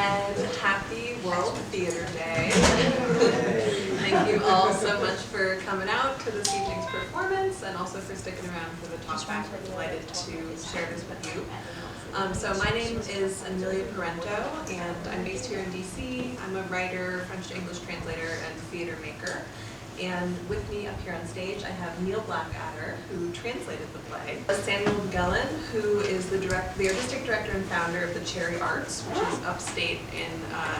and happy World Theatre Day. Thank you all so much for coming out to this evening's performance and also for sticking around for the Talkback. We're delighted to share this with you. So my name is Amelia Parenteau and I'm based here in DC. I'm a writer, French to English translator, and theater maker. And with me up here on stage, I have Neil Blackadder, who translated the play. Samuel Buggeln, who is the artistic director and founder of the Cherry Arts, which is upstate in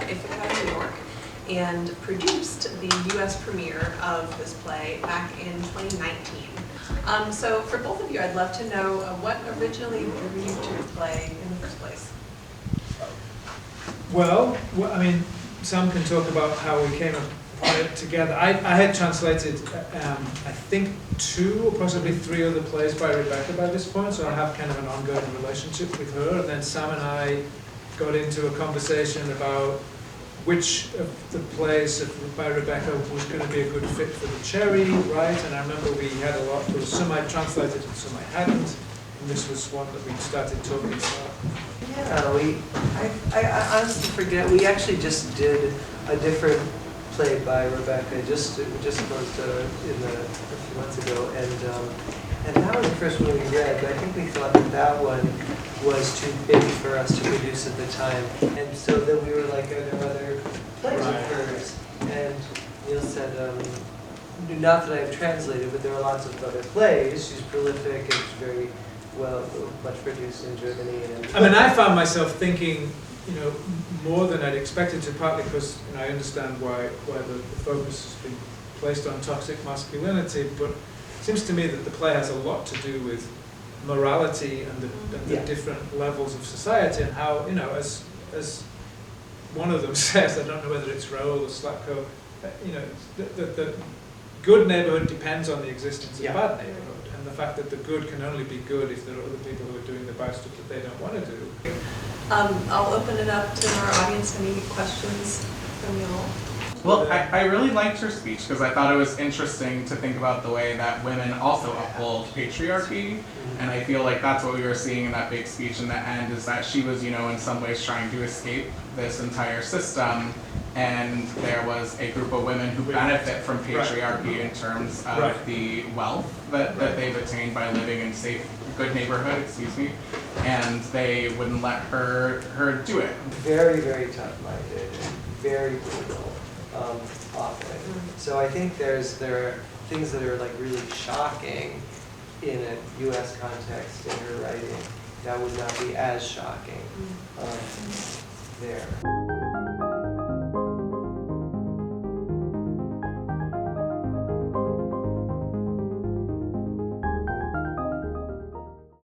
Ithaca, New York, and produced the U.S. premiere of this play back in 2019. So for both of you, I'd love to know what originally drew you to the play in the first place. Well, I mean, Sam can talk about how we came upon it together. I had translated, I think, 2 or possibly 3 other plays by Rebecca by this point, so I have kind of an ongoing relationship with her. And then Sam and I got into a conversation about which of the plays by Rebecca was going to be a good fit for the Cherry, right? And I remember we had a lot, there was some I translated and some I hadn't, and this was one that we started talking about. Yeah, I honestly forget, we actually just did a different play by Rebecca, just closed a few months ago, and that was the first one we read, but I think we thought that one was too big for us to produce at the time, and so then we were like, are there other plays of hers? And Neil said, not that I've translated, but there are lots of other plays. She's prolific and she's very much produced in Germany. I mean, I found myself thinking, more than I'd expected to, partly because I understand why the focus has been placed on toxic masculinity, but it seems to me that the play has a lot to do with morality and the different levels of society, and how, as one of them says, I don't know whether it's Rowell or Slatko, the good neighborhood depends on the existence of bad neighborhood, and the fact that the good can only be good if there are other people who are doing the bad stuff that they don't want to do. I'll open it up to our audience. Any questions from you all? Well, I really liked her speech because I thought it was interesting to think about the way that women also uphold patriarchy, and I feel like that's what we were seeing in that big speech in the end, is that she was, in some ways trying to escape this entire system, and there was a group of women who benefit from patriarchy in terms of the wealth that they've attained by living in good neighborhood, and they wouldn't let her do it. Very, very tough-minded and very brutal, often. So I think there are things that are like really shocking in a U.S. context in her writing that would not be as shocking there.